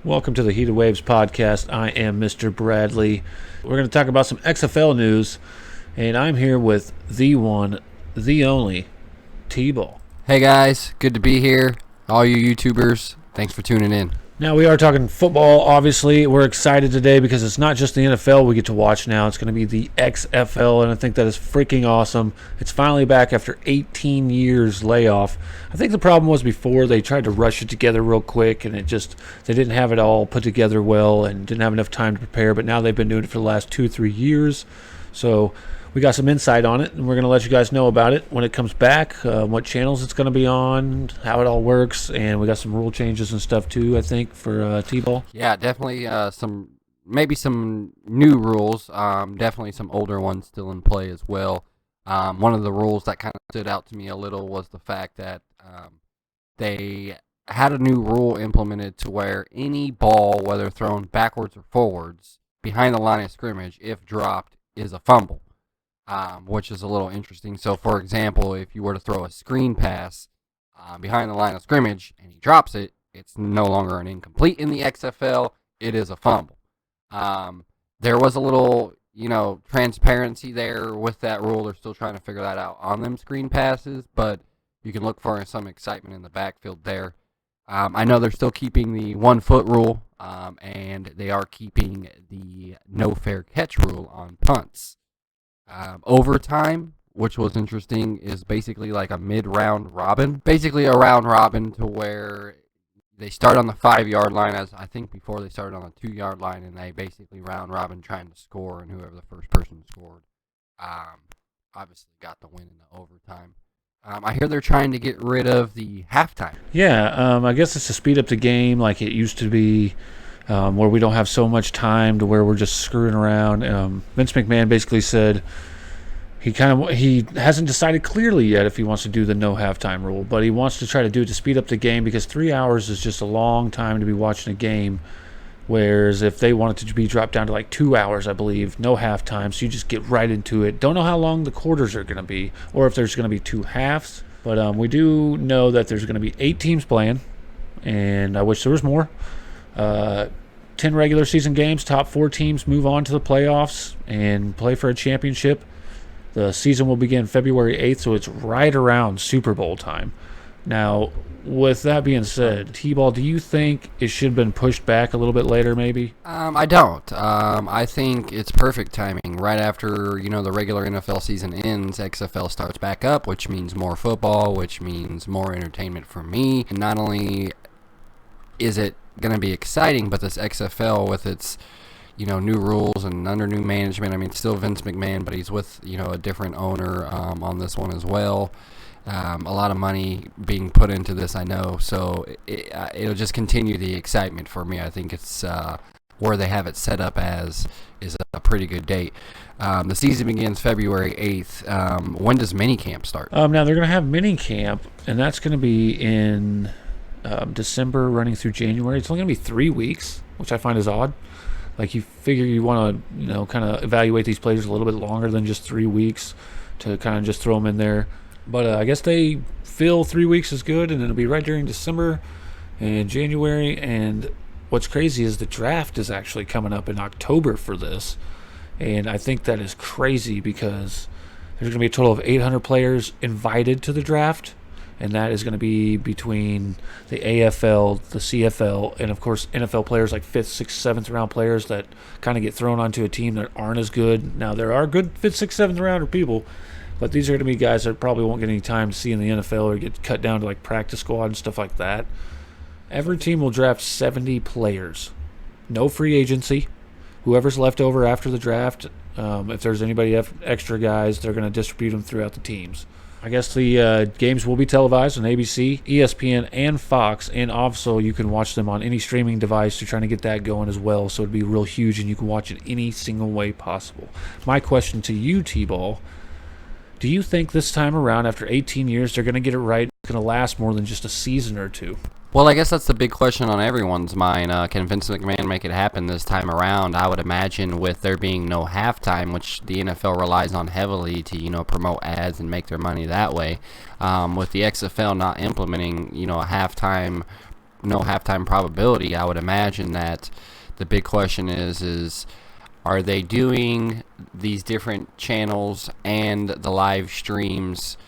Welcome to the Heated Waves podcast. I am Mr. Bradley. We're going to talk about some XFL news, and I'm here with the one, the only, T-Ball. Hey guys, good to be here. All you YouTubers, thanks for tuning in. Now, we are talking football, obviously. We're excited today because it's not just the NFL we get to watch now. It's going to be the XFL, and I think that is freaking awesome. It's finally back after 18 years layoff. I think the problem was before they tried to rush it together real quick, and they didn't have it all put together well and didn't have enough time to prepare, but now they've been doing it for the last 2-3 years. So we got some insight on it, and we're going to let you guys know about it when it comes back, what channels it's going to be on, how it all works, and we got some rule changes and stuff too, I think, for T-Ball. Yeah, definitely maybe some new rules, definitely some older ones still in play as well. One of the rules that kind of stood out to me a little was the fact that they had a new rule implemented to where any ball, whether thrown backwards or forwards, behind the line of scrimmage, if dropped, is a fumble. Which is a little interesting. So, for example, if you were to throw a screen pass behind the line of scrimmage and he drops it, it's no longer an incomplete in the XFL. It is a fumble. There was a little, transparency there with that rule. They're still trying to figure that out on them screen passes, but you can look for some excitement in the backfield there. I know they're still keeping the 1 foot rule, and they are keeping the no fair catch rule on punts. Overtime, which was interesting, is basically like a mid-round robin. Basically a round robin to where they start on the 5-yard line, as I think before they started on the 2-yard line, and they basically round robin trying to score, and whoever the first person scored obviously got the win in the overtime. I hear they're trying to get rid of the halftime. Yeah, I guess it's to speed up the game like it used to be, where we don't have so much time to where we're just screwing around. Vince McMahon basically said he hasn't decided clearly yet if he wants to do the no halftime rule, but he wants to try to do it to speed up the game because 3 hours is just a long time to be watching a game. Whereas if they want it to be dropped down to like 2 hours, I believe, no halftime, so you just get right into it. Don't know how long the quarters are going to be or if there's going to be 2 halves, but we do know that there's going to be 8 teams playing, and I wish there was more. 10 regular season games, top 4 teams move on to the playoffs and play for a championship. The season will begin February 8th, so it's right around Super Bowl time. Now, with that being said, T-Ball, do you think it should have been pushed back a little bit later maybe? I don't. I think it's perfect timing. Right after, the regular NFL season ends, XFL starts back up, which means more football, which means more entertainment for me. And not only is it going to be exciting, but this XFL with its new rules and under new management, I mean, it's still Vince McMahon, but he's with a different owner on this one as well. A lot of money being put into this, I know, so it'll just continue the excitement for me. I think it's where they have it set up as is a pretty good date. The season begins February 8th. When does minicamp start? Now they're going to have minicamp, and that's going to be in December running through January. It's only going to be 3 weeks, which I find is odd. Like, you figure you want to, kind of evaluate these players a little bit longer than just 3 weeks to kind of just throw them in there. But I guess they feel 3 weeks is good, and it'll be right during December and January. And what's crazy is the draft is actually coming up in October for this. And I think that is crazy because there's going to be a total of 800 players invited to the draft. And that is going to be between the AFL, the CFL, and, of course, NFL players like 5th, 6th, 7th round players that kind of get thrown onto a team that aren't as good. Now, there are good 5th, 6th, 7th rounder people, but these are going to be guys that probably won't get any time to see in the NFL or get cut down to, like, practice squad and stuff like that. Every team will draft 70 players. No free agency. Whoever's left over after the draft, if there's anybody extra guys, they're going to distribute them throughout the teams. I guess the games will be televised on ABC, ESPN, and Fox, and also you can watch them on any streaming device. They're trying to get that going as well, so it'd be real huge, and you can watch it any single way possible. My question to you, T-Ball, do you think this time around, after 18 years, they're going to get it right? It's going to last more than just a season or two? Well, I guess that's the big question on everyone's mind. Can Vince McMahon make it happen this time around? I would imagine with there being no halftime, which the NFL relies on heavily to, promote ads and make their money that way. With the XFL not implementing, a halftime no halftime probability, I would imagine that the big question is are they doing these different channels and the live streams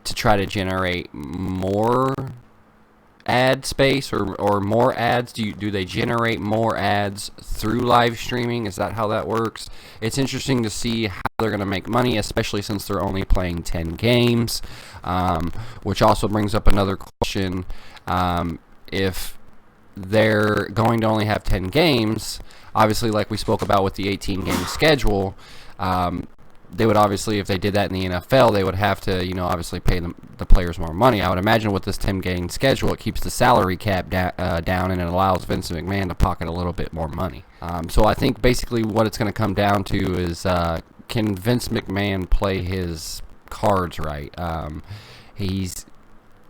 to try to generate more ad space or more ads? Do they generate more ads through live streaming? Is that how that works? It's interesting to see how they're going to make money, especially since they're only playing 10 games, which also brings up another question. If they're going to only have 10 games, obviously, like we spoke about with the 18-game schedule, they would obviously, if they did that in the NFL, they would have to, obviously pay the players more money. I would imagine with this 10-game schedule, it keeps the salary cap down, and it allows Vince McMahon to pocket a little bit more money. So I think basically what it's going to come down to is can Vince McMahon play his cards right? He's,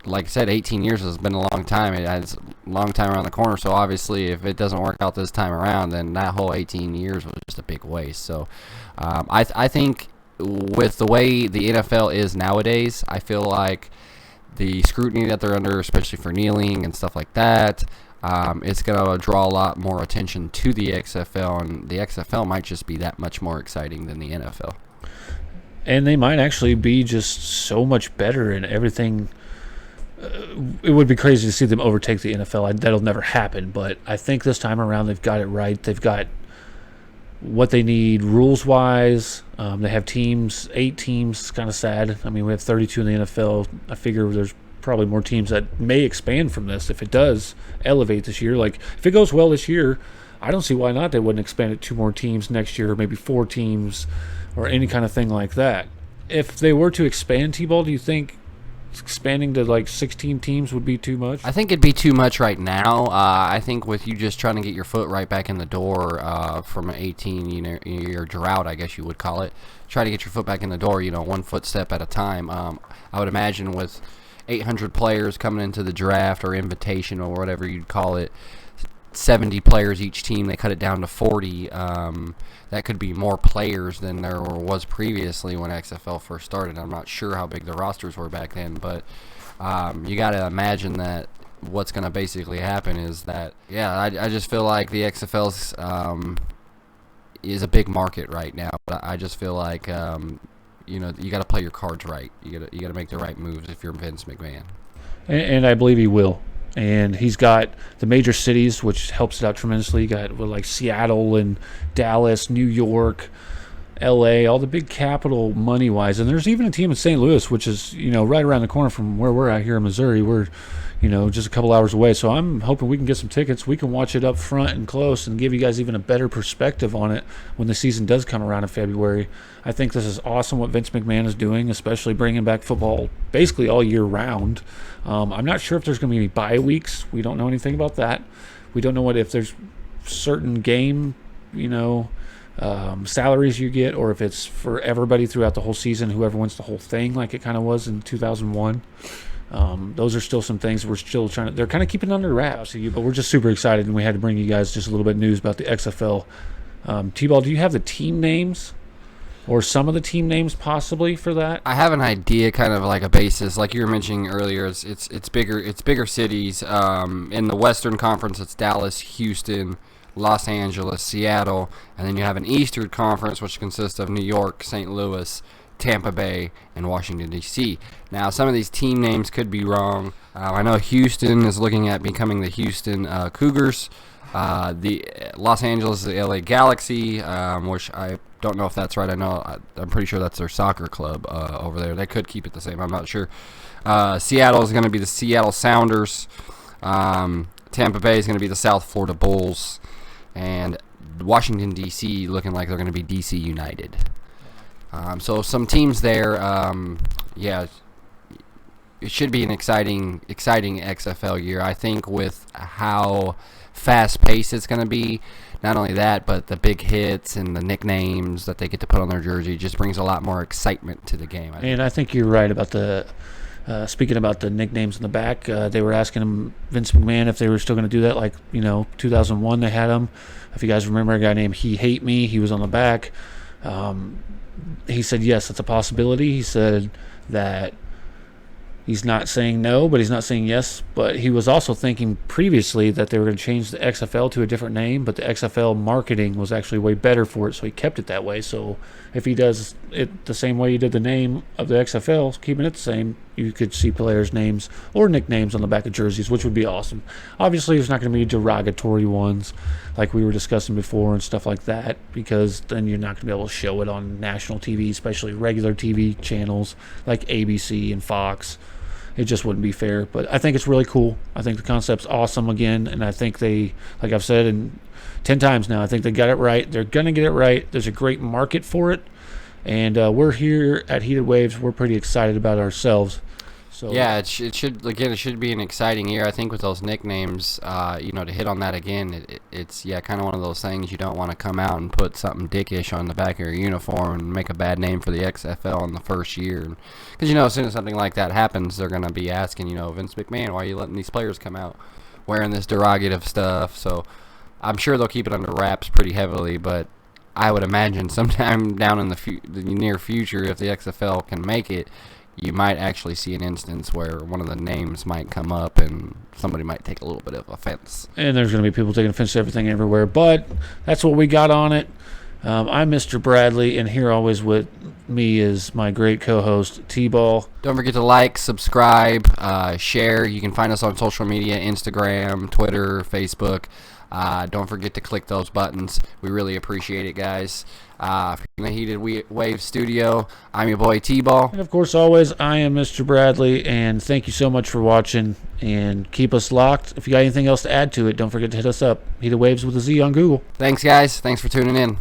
like I said, 18 years has been a long time. It's a long time around the corner. So obviously, if it doesn't work out this time around, then that whole 18 years was just a big waste. So I think with the way the NFL is nowadays, I feel like the scrutiny that they're under, especially for kneeling and stuff like that, it's going to draw a lot more attention to the XFL, and the XFL might just be that much more exciting than the NFL. And they might actually be just so much better in everything. It would be crazy to see them overtake the NFL. That'll never happen, but I think this time around they've got it right. They've got what they need rules-wise. They have teams, 8 teams. It's kind of sad. I mean, we have 32 in the NFL. I figure there's probably more teams that may expand from this if it does elevate this year. Like, if it goes well this year, I don't see why not they wouldn't expand it 2 more teams next year, or maybe 4 teams, or any kind of thing like that. If they were to expand T-ball, do you think expanding to like 16 teams would be too much? I think it'd be too much right now. I think with you just trying to get your foot right back in the door from 18, your drought, I guess you would call it, try to get your foot back in the door, 1 footstep at a time. I would imagine with 800 players coming into the draft or invitation or whatever you'd call it, 70 players each team, they cut it down to 40. That could be more players than there was previously when XFL first started. I'm not sure how big the rosters were back then, but you got to imagine that what's going to basically happen is that, I just feel like the XFL is a big market right now. But I just feel like you got to play your cards right. You got to make the right moves if you're Vince McMahon. And I believe he will. And he's got the major cities, which helps it out tremendously. You got like Seattle and Dallas, New York, L.A., all the big capital money-wise. And there's even a team in St. Louis, which is, right around the corner from where we're at here in Missouri. We're, just a couple hours away. So I'm hoping we can get some tickets. We can watch it up front and close and give you guys even a better perspective on it when the season does come around in February. I think this is awesome what Vince McMahon is doing, especially bringing back football basically all year round. I'm not sure if there's going to be any bye weeks. We don't know anything about that. We don't know if there's certain game, salaries you get, or if it's for everybody throughout the whole season, whoever wins the whole thing, like it kind of was in 2001. Those are still some things we're still trying to. They're kind of keeping under wraps, but we're just super excited, and we had to bring you guys just a little bit of news about the XFL. T-Ball, do you have the team names? Or some of the team names possibly for that? I have an idea, kind of like a basis, like you were mentioning earlier. It's bigger cities. In the Western Conference, it's Dallas, Houston, Los Angeles, Seattle, and then you have an Eastern Conference, which consists of New York, St. Louis, Tampa Bay, and Washington, D.C. Now, some of these team names could be wrong. I know Houston is looking at becoming the Houston Cougars. The Los Angeles is the LA Galaxy, which I don't know if that's right. I'm pretty sure that's their soccer club over there. They could keep it the same. I'm not sure. Seattle is going to be the Seattle Sounders. Tampa Bay is going to be the South Florida Bulls. And Washington, D.C. looking like they're going to be D.C. United. So some teams there, it should be an exciting XFL year. I think with how fast-paced it's going to be, not only that, but the big hits and the nicknames that they get to put on their jersey just brings a lot more excitement to the game. And I think you're right about the speaking about the nicknames in the back. They were asking him, Vince McMahon, if they were still going to do that, like 2001 they had him. If you guys remember a guy named He Hate Me, he was on the back. He said yes, it's a possibility. He said that He's not saying no, but he's not saying yes. But he was also thinking previously that they were going to change the XFL to a different name, but the XFL marketing was actually way better for it, so he kept it that way. So if he does it the same way he did the name of the XFL, keeping it the same, you could see players' names or nicknames on the back of jerseys, which would be awesome. Obviously, there's not going to be derogatory ones like we were discussing before and stuff like that, because then you're not going to be able to show it on national TV, especially regular TV channels like ABC and Fox. It just wouldn't be fair. But I think it's really cool. I think the concept's awesome again, and I think they, like I've said 10 times now, I think they got it right. They're going to get it right. There's a great market for it, and we're here at Heated Waves. We're pretty excited about ourselves. So yeah, it should be an exciting year. I think with those nicknames, to hit on that again, it's kind of one of those things you don't want to come out and put something dickish on the back of your uniform and make a bad name for the XFL in the first year. Because as soon as something like that happens, they're gonna be asking, Vince McMahon, why are you letting these players come out wearing this derogative stuff? So I'm sure they'll keep it under wraps pretty heavily, but I would imagine sometime down in the near future, if the XFL can make it, you might actually see an instance where one of the names might come up and somebody might take a little bit of offense. And there's going to be people taking offense to everything everywhere. But that's what we got on it. I'm Mr. Bradley, and here always with me is my great co-host, T-Ball. Don't forget to like, subscribe, share. You can find us on social media, Instagram, Twitter, Facebook. Don't forget to click those buttons. We really appreciate it, guys. From the Heated Wave Studio, I'm your boy T-Ball. And of course, always, I am Mr. Bradley, and thank you so much for watching, and keep us locked. If you got anything else to add to it, don't forget to hit us up. Heated Waves with a Z on Google. Thanks, guys. Thanks for tuning in.